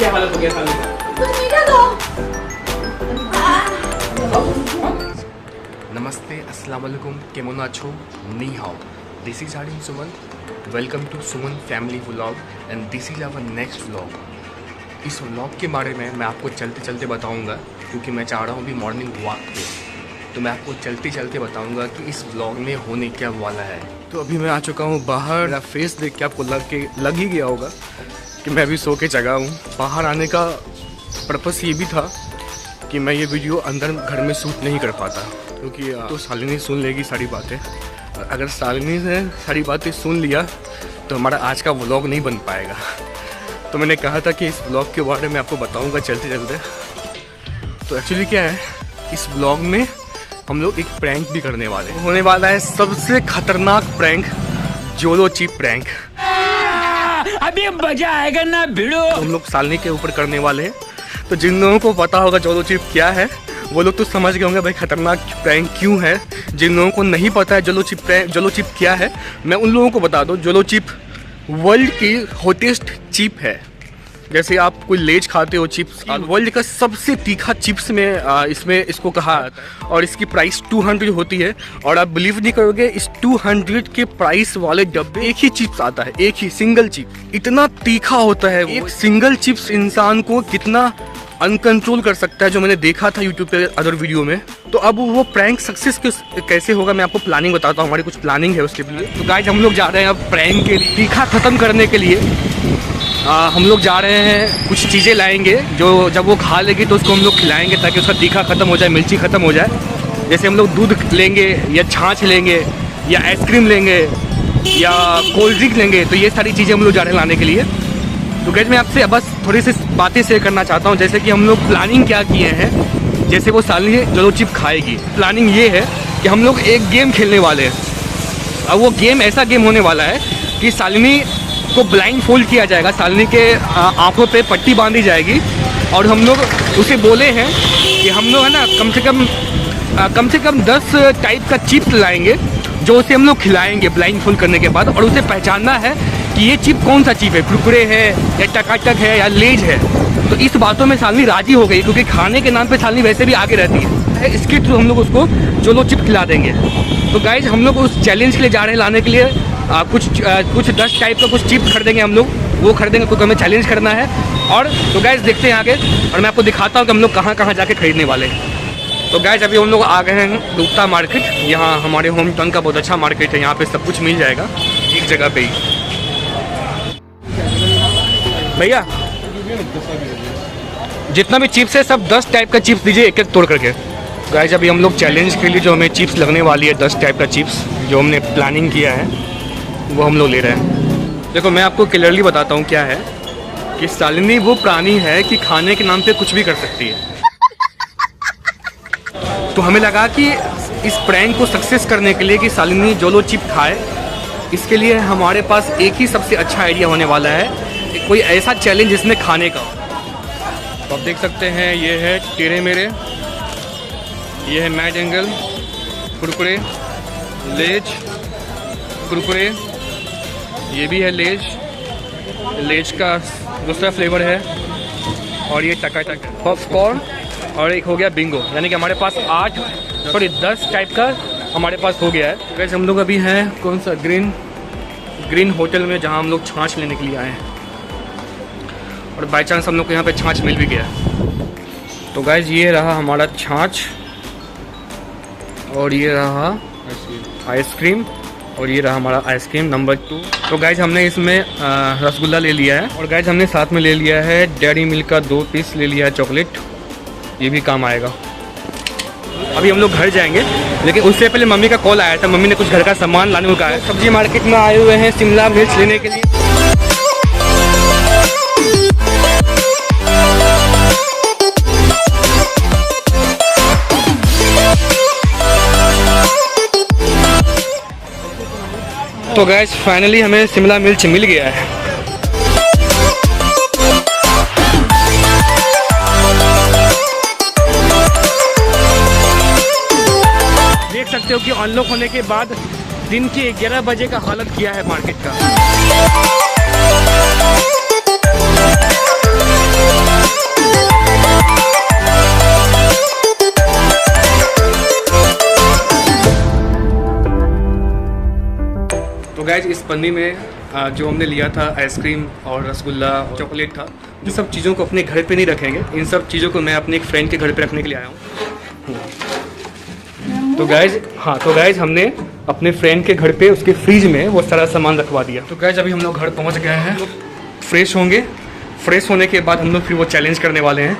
क्या हालत हो गया साले का? कुछ मीठा दो। नमस्ते, अस्सलाम वालेकुम, केमन आछो, नी हाउ। This is Aryan Suman. Welcome to Suman family vlog and this is our next vlog. इस व्लॉग के बारे में मैं आपको चलते चलते बताऊंगा, क्योंकि मैं चाह रहा हूँ अभी मॉर्निंग वॉक पे, तो मैं आपको चलते चलते बताऊंगा कि इस व्लॉग में होने क्या वाला है। तो अभी मैं आ चुका हूँ बाहर। मेरा फेस देख के आपको लग ही गया होगा कि मैं अभी सो के जगा हूँ। बाहर आने का पर्पस ये भी था कि मैं ये वीडियो अंदर घर में शूट नहीं कर पाता, क्योंकि तो शालिनी सुन लेगी सारी बातें। अगर शालिनी ने सारी बातें सुन लिया तो हमारा आज का व्लॉग नहीं बन पाएगा। तो मैंने कहा था कि इस व्लॉग के बारे में आपको बताऊंगा चलते चलते। तो एक्चुअली क्या है, इस व्लॉग में हम लोग एक प्रैंक भी करने वाले हैं। होने वाला है सबसे खतरनाक प्रैंक, जोलो चिप प्रैंक। अभी मजा आएगा ना भिड़ो। तो हम लोग शालिनी के ऊपर करने वाले हैं। तो जिन लोगों को पता होगा जोलो चिप क्या है, वो लोग तो समझ गए होंगे भाई खतरनाक प्रैंक क्यों है। जिन लोगों को नहीं पता है जोलो चिप क्या है, मैं उन लोगों को बता दूं, जोलो चिप वर्ल्ड की हॉटेस्ट चिप है। जैसे आप कोई लेज खाते हो चिप्स, वर्ल्ड का सबसे तीखा चिप्स में इसको कहा जाता है। और इसकी प्राइस 200 होती है। और आप बिलीव नहीं करोगे, इस 200 के प्राइस वाले डब्बे एक ही चिप्स आता है, एक ही सिंगल चिप। इतना तीखा होता है एक सिंगल चिप्स, इंसान को कितना अनकंट्रोल कर सकता है, जो मैंने देखा था यूट्यूब पे अदर वीडियो में। तो अब वो प्रैंक सक्सेस कैसे होगा, मैं आपको प्लानिंग बताता हूँ। हमारी कुछ प्लानिंग है उसके लिए। तो गाइस हम लोग जा रहे हैं अब प्रैंक के लिए, तीखा खत्म करने के लिए। हम लोग जा रहे हैं, कुछ चीज़ें लाएंगे जो जब वो खा लेगी तो उसको हम लोग खिलाएंगे, ताकि उसका तीखा खत्म हो जाए, मिर्ची खत्म हो जाए। जैसे हम लोग दूध लेंगे या छाछ लेंगे या आइसक्रीम लेंगे या कोल्ड ड्रिंक लेंगे, तो ये सारी चीज़ें हम लोग जा रहे हैं लाने के लिए। तो गाइस मैं आपसे बस थोड़ी सी बातें शेयर करना चाहता हूँ। जैसे कि हम लोग प्लानिंग क्या किए हैं, जैसे वो शालिनी जोलो चिप खाएगी, प्लानिंग ये है कि हम लोग एक गेम खेलने वाले हैं। अब वो गेम ऐसा गेम होने वाला है कि शालिनी को ब्लाइंड फोल्ड किया जाएगा, शालिनी के आंखों पे पट्टी बांधी जाएगी, और हम लोग उसे बोले हैं कि हम लोग है ना कम से कम 10 टाइप का चिप्स लाएंगे, जो उसे हम लोग खिलाएंगे ब्लाइंड फोल्ड करने के बाद। और उसे पहचानना है कि ये चिप कौन सा चिप है, कुरकुरे है या टकाटक है या लेज है। तो इस बातों में शालिनी राजी हो गई, क्योंकि खाने के नाम पे शालिनी वैसे भी आगे रहती है। इसके थ्रू हम लोग उसको जोलो चिप खिला देंगे। तो गाइज हम लोग उस चैलेंज के लिए जा रहे हैं लाने के लिए। कुछ 10 टाइप का कुछ चिप्स खरीदेंगे हम लोग, वो खरीदेंगे क्योंकि हमें चैलेंज करना है। और तो गाइज देखते हैं आगे, और मैं आपको दिखाता हूँ कि हम लोग कहाँ कहाँ जाके खरीदने वाले हैं। तो गाइज अभी हम लोग आ गए हैं डूबता मार्केट। यहाँ हमारे होम टाउन का बहुत अच्छा मार्केट है, यहाँ पे सब कुछ मिल जाएगा एक जगह पे ही। भैया जितना भी चिप्स है सब 10 टाइप का चिप्स दीजिए, एक एक तोड़ करके। गाइस अभी हम लोग चैलेंज के लिए जो हमें चिप्स लगने वाली है, 10 टाइप का चिप्स जो हमने प्लानिंग किया है, वो हम लोग ले रहे हैं। देखो मैं आपको क्लियरली बताता हूँ क्या है, कि शालिनी वो प्राणी है कि खाने के नाम पे कुछ भी कर सकती है। तो हमें लगा कि इस प्रैंक को सक्सेस करने के लिए कि शालिनी जोलो चिप खाए, इसके लिए हमारे पास एक ही सबसे अच्छा आइडिया होने वाला है, कोई ऐसा चैलेंज जिसमें खाने का। तो आप देख सकते हैं ये है टेढ़े मेरे, ये है मैड एंगल, कुरकुरे, लेज, कुरकुरे, ये भी है लेज का दूसरा फ्लेवर है, और ये टकाटक है, पॉपकॉर्न, और एक हो गया बिंगो। यानी कि हमारे पास 10 टाइप का हमारे पास हो गया है। वैसे हम लोग अभी हैं कौन सा ग्रीन होटल में, जहाँ हम लोग छाछ लेने के लिए आए हैं, और बाई चांस हम लोग को यहाँ पे छाछ मिल भी गया। तो गाइज ये रहा हमारा छाछ, और ये रहा आइसक्रीम, और ये रहा हमारा आइसक्रीम नंबर 2। तो गाइज हमने इसमें रसगुल्ला ले लिया है, और गाइज हमने साथ में ले लिया है डेयरी मिल्क का 2 पीस ले लिया है चॉकलेट, ये भी काम आएगा। अभी हम लोग घर जाएंगे, लेकिन उससे पहले मम्मी का कॉल आया था। मम्मी ने कुछ घर का सामान लाने को कहा है। सब्जी मार्केट में आए हुए हैं शिमला मिर्च लेने के लिए। तो गैस फाइनली हमें शिमला मिर्च मिल गया है। देख सकते हो कि अनलॉक होने के बाद दिन के 11 बजे का हालत किया है मार्केट का। तो गाइज इस पन्नी में जो हमने लिया था आइसक्रीम और रसगुल्ला और चॉकलेट था, इन सब चीज़ों को अपने घर पे नहीं रखेंगे। इन सब चीज़ों को मैं अपने एक फ्रेंड के घर पे रखने के लिए आया हूँ। तो गाइज हमने अपने फ्रेंड के घर पे उसके फ्रिज में वो सारा सामान रखवा दिया। तो गाइज अभी हम लोग घर पहुँच गए हैं, फ्रेश होंगे। फ्रेश होने के बाद हम लोग फिर वो चैलेंज करने वाले हैं,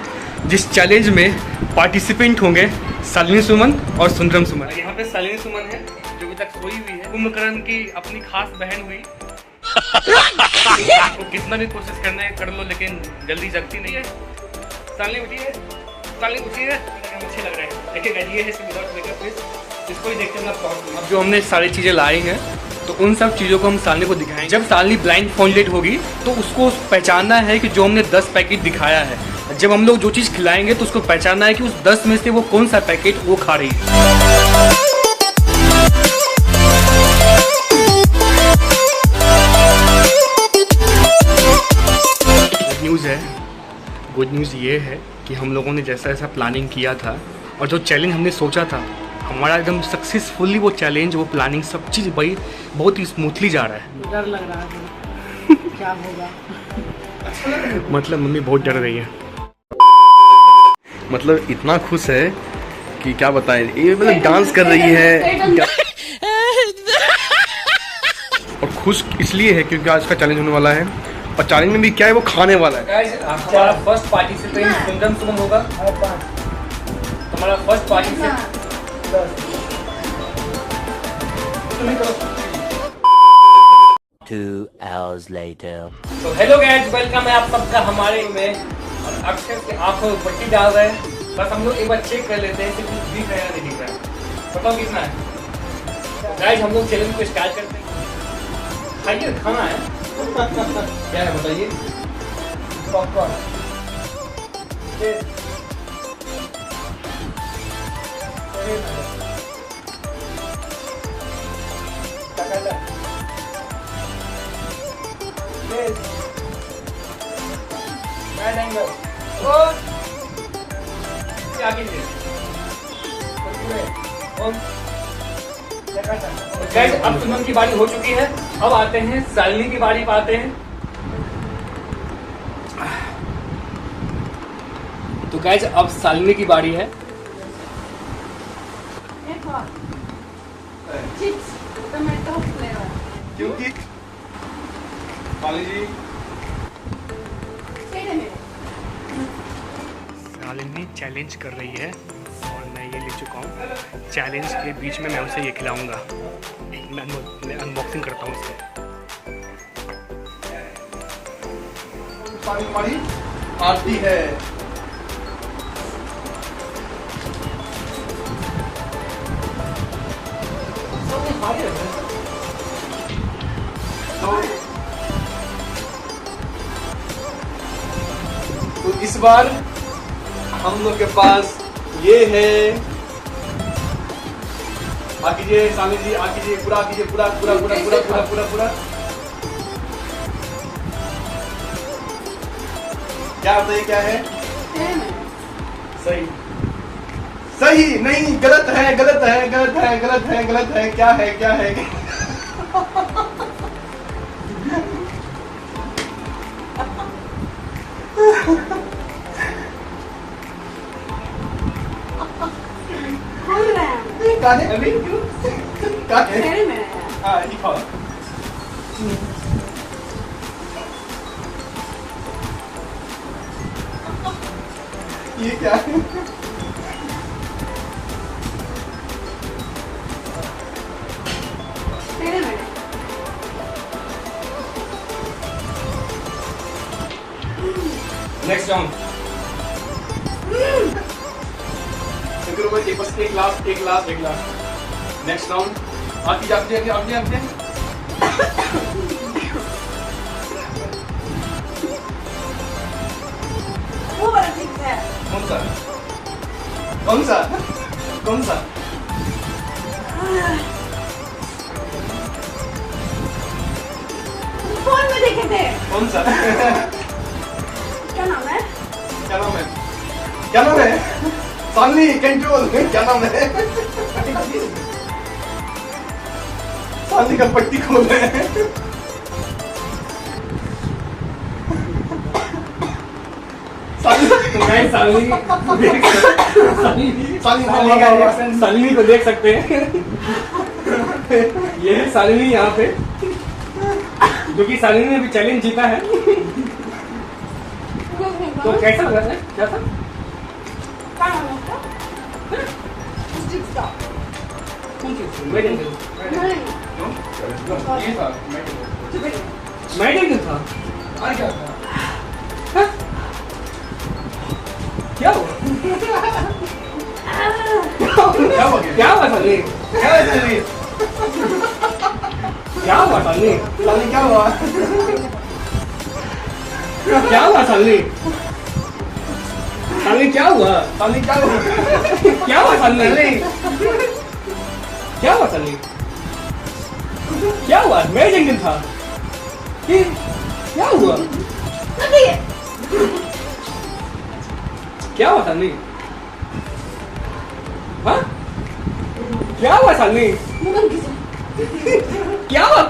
जिस चैलेंज में पार्टिसिपेंट होंगे शालिनी सुमन और सुंदरम सुमन। यहाँ पे शालिनी सुमन है जो अभी तक सोई हुई है। कुंभकर्ण की अपनी खास बहन हुई। तो कितना भी कोशिश करना है कर लो, लेकिन जल्दी जगती नहीं है। शालिनी उठिए, शालिनी उठिए। अच्छे लग रहे हैं। देखिए ये है विदाउट मेकअप फेस, इसको ही देखते हैं। अब जो हमने सारी चीज़ें लाई हैं, तो उन सब चीज़ों को हम शालिनी को दिखाएंगे। जब शालिनी ब्लाइंड फॉर्मुलेट होगी तो उसको पहचानना है कि जो हमने 10 पैकेट दिखाया है, जब हम लोग जो चीज़ खिलाएंगे तो उसको पहचानना है कि उस 10 में से वो कौन सा पैकेट वो खा रही है। गुड न्यूज़ ये है कि हम लोगों ने जैसा ऐसा प्लानिंग किया था और जो चैलेंज हमने सोचा था, हमारा एकदम सक्सेसफुली वो चैलेंज, वो प्लानिंग, सब चीज़ भाई बहुत ही स्मूथली जा रहा है। डर लग रहा है क्या होगा। मतलब मम्मी बहुत डर रही है, मतलब इतना खुश है कि क्या बताएं। ये मतलब डांस कर रही है और खुश इसलिए है क्योंकि आज का चैलेंज होने वाला है, और चैलेंज में भी क्या है, वो खाने वाला है। गाइस हमारा फर्स्ट पार्टिसिपेंट सुंदरम सुमन होगा। हमारा फर्स्ट पार्टिसिपेंट 2 hours later. तो हेलो गाइस, वेलकम है आप सबका हमारे में। और अक्षर की आंखों में पट्टी डाल रहे हैं। बस हम लोग एक बार चेक कर लेते हैं कि कुछ दिख रहा है या नहीं दिख रहा है। बताओ कितना है। गाइस हम लोग चैलेंज को स्टार्ट करते हैं। खाइए, खाना है। क्या है बताइए। पॉपकॉर्न। अब सुमन की बारी हो चुकी है। अब आते हैं शालिनी की बारी पे आते हैं। तो गाइस अब शालिनी की बारी है। टोमेटो फ्लेवर क्योंकि जी शालिनी चैलेंज कर रही है और मैं ये ले चुका हूँ। चैलेंज के बीच में मैं उसे ये खिलाऊंगा। मैं अनबॉक्सिंग करता हूँ इसे। पानी पानी आती है। तो इस बार हम लोग के पास ये है। आकीजिए शालिनी जी, आकीजिए, पूरा कीजिए, पूरा पूरा पूरा पूरा पूरा पूरा पूरा। क्या बताइए क्या है? सही सही नहीं, गलत है, गलत है, गलत है, गलत है, गलत है। क्या है, क्या है? अभी हाँ दिखाओ। ये क्या है? Next round. बस एक लास्ट, एक लास्ट, एक लास्ट। Next round. आगे जाते आगे आगे आगे। वो वाला ठीक है। कौन सा? कौन सा? कौन सा? फोन में देखे थे। कौन सा? क्या क्या नाम है? क्या नाम है? क्या नाम है? सालनी कंट्रोल। क्या नाम है? सालनी का पट्टी खोल रहे हैं। सालिनी को देख सकते हैं। ये है सालिनी यहाँ पे, जो कि सालिनी ने भी चैलेंज जीता है। तो कैसा लगा है? क्या था? क्या नाम है उसका? स्टिक्स का। नहीं। मैडम था। क्या था? क्या हुआ? क्या हो गया? क्या हुआ सालिनी? क्या है सालनी? क्या हुआ सालिनी? सालनी क्या हुआ? क्या हुआ सालिनी? सालिनी क्या हुआ? सालनी क्या हुआ? क्या हुआ सालिनी? क्या हुआ सालिनी? क्या हुआ? मैं जंगल था। क्या हुआ? क्या हुआ सालनी? हाँ? क्या हुआ सालनी? क्या हुआ?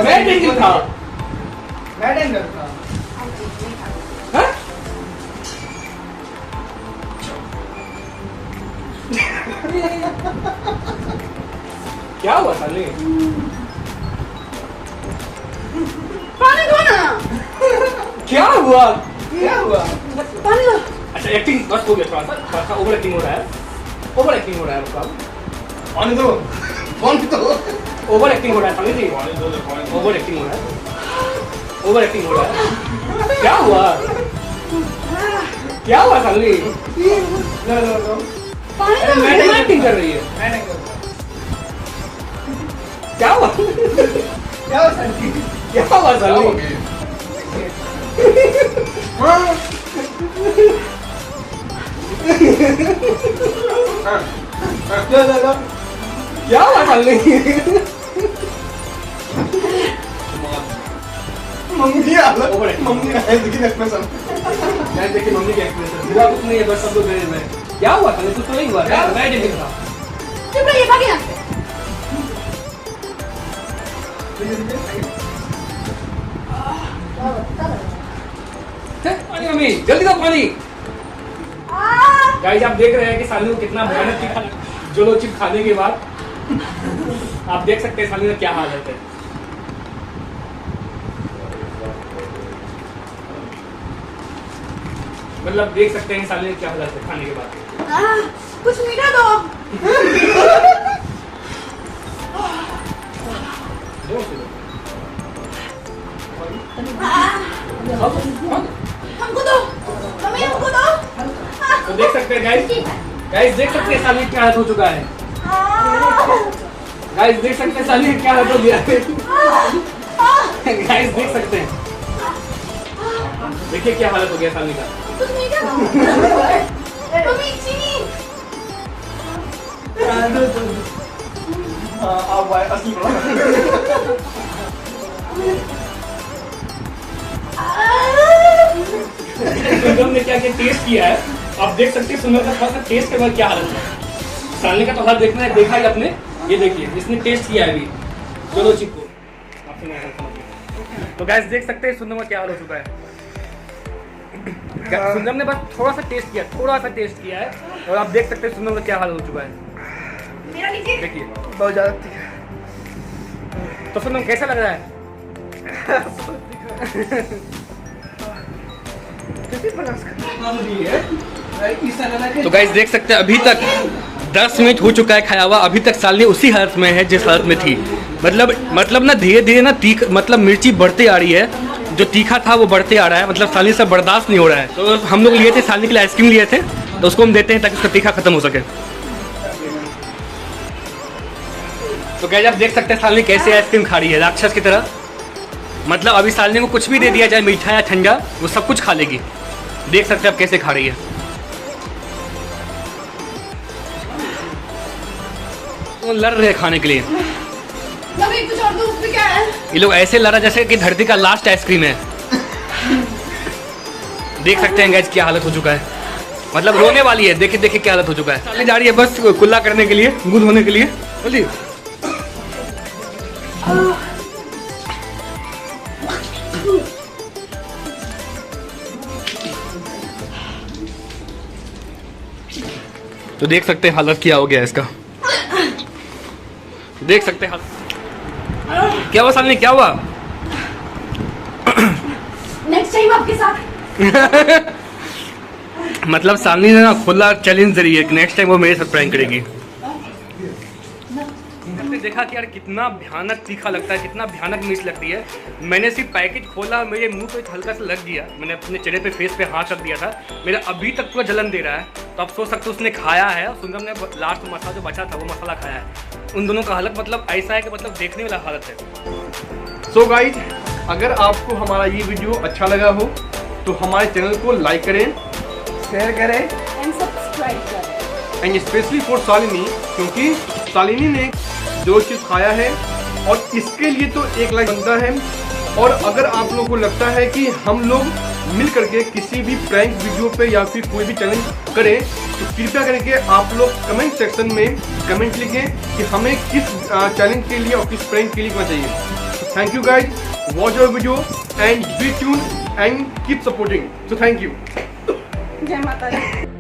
मैं जंगल था। मैं डेंजर था। हाँ? क्या हुआ सालनी? पानी दो ना। क्या हुआ? क्या हुआ? पानी दो। अच्छा एक्टिंग बस हो गया, थोड़ा सा ओवर एक्टिंग हो रहा है। ओवर एक्टिंग हो रहा है आपका। पानी दो। पानी दो। ओवर एक्टिंग हो रहा है सालनी जी। ओवर एक्टिंग हो रहा है। ओवर एक्टिंग हो रहा है। क्या हुआ? क्या हुआ सालनी? पानी अरे दो। मैडम एक्टिंग कर रही है। क्या हुआ? क्या हुआ सालनी? क्या हुआ सालनी? क्या हुआ सालनी? मम्मी अलग Over acting. मम्मी का है लेकिन एक्सप्रेशन मैं देखिए मम्मी के एक्सप्रेशन हुआ कुछ नहीं है, बस सब लोग गए में। क्या हुआ सालनी? कुछ तो नहीं हुआ। मैं जंगल था। चुप रहिए, भागे यहाँ से। पानी मम्मी जल्दी दो पानी। गाइस आप देख रहे हैं कि सालनी को कितना भयानक तीखा जोलो चिप खाने के बाद आप देख सकते हैं सालनी का क्या हालत है। मतलब देख सकते हैं सालनी का क्या हालत है खाने के बाद। कुछ मीठा दो। हमको दो। मम्मी हमको दो। तो देख सकते हैं गाइस देख सकते हैं सालनी क्या हालत हो चुका है। गाइस देख सकते हैं सालनी क्या हालत हो गया है। गाइस देख सकते हैं, देखिए क्या हालत हो गया सालनी का। कुछ मीठा दो। मम्मी चीनी। आप भाई असली सुंदर ने क्या क्या टेस्ट किया है आप देख सकते हैं। सुंदर का थोड़ा सा टेस्ट के बाद क्या हालत है। सालनी का तो हाल देखना है, देखा है आपने। ये देखिए इसने टेस्ट किया है अभी चलो चिप को। तो गाइस देख सकते हैं सुंदर का क्या हाल हो चुका है। सुंदर ने बस थोड़ा सा टेस्ट किया है और आप देख सकते हैं सुंदर का क्या हाल हो चुका है। मेरा लीजिए। देखिए बहुत ज्यादा तीखा। तो सुंदर कैसा लग रहा है? तो गाइस देख सकते हैं अभी तक 10 मिनट हो चुका है खाया हुआ, अभी तक सालनी उसी हालत में है जिस हालत में थी। मतलब ना धीरे धीरे ना मतलब मिर्ची बढ़ती आ रही है, जो तीखा था वो बढ़ते आ रहा है। मतलब सालनी से बर्दाश्त नहीं हो रहा है। तो हम लोग लिए थे सालनी के लिए आइसक्रीम लिए थे, तो उसको हम देते हैं ताकि उसका तीखा खत्म हो सके। तो गाइस आप देख सकते हैं सालनी कैसे आइसक्रीम खा रही है राक्षस की तरह। मतलब अभी सालनी को कुछ भी दे दिया जाए, मीठा या ठंडा, वो सब कुछ खा लेगी। देख सकते हैं आप कैसे खा रही है। वो लड़ रहे हैं खाने के लिए। मम्मी कुछ और दो, उसमें क्या है? ये लोग ऐसे लड़ा जैसे कि धरती का लास्ट आइसक्रीम है। देख सकते हैं गाइस क्या हालत हो चुका है, मतलब रोने वाली है। देखिए देखिए क्या हालत हो चुका है। साली जा रही है बस कुल्ला करने के लिए, गुद होने के लिए। जल्दी तो देख सकते हैं हालत क्या हो गया इसका, देख सकते हैं हालत क्या हुआ। सामने क्या हुआ? नेक्स्ट टाइम आपके साथ मतलब सामने ने ना खुला चैलेंज दे रही है कि नेक्स्ट टाइम वो मेरे साथ प्रैंक करेगी। आपने देखा कि यार कितना भयानक तीखा लगता है, कितना भयानक मिर्च लगती है। मैंने सिर्फ पैकेट खोला, मेरे मुंह पे हल्का सा लग गया, मैंने अपने चेहरे पे फेस पे हाथ रख दिया था, मेरा अभी तक पूरा जलन दे रहा है। तो आप सोच सकते हो उसने खाया है और सुंदर ने लास्ट मसाला जो बचा था वो मसाला खाया है। उन दोनों का हालत मतलब ऐसा है कि मतलब देखने वाला हालत है। सो गाइज, अगर आपको हमारा ये वीडियो अच्छा लगा हो तो हमारे चैनल को लाइक करें, शेयर करें एंड सब्सक्राइब करें। एंड स्पेशली फॉर शालिनी, क्योंकि शालिनी ने जो चीज़ खाया है और इसके लिए तो 1 लाइक बनता है। और अगर आप लोगों को लगता है कि हम लोग मिल करके किसी भी प्रैंक वीडियो पे या फिर कोई भी चैलेंज करें तो कृपया करके आप लोग कमेंट सेक्शन में कमेंट लिखें कि हमें किस चैलेंज के लिए और किस प्रैंक के लिए करना चाहिए। Thank you guys, watch your video and be tune and keep supporting. So thank you. जय माता दी।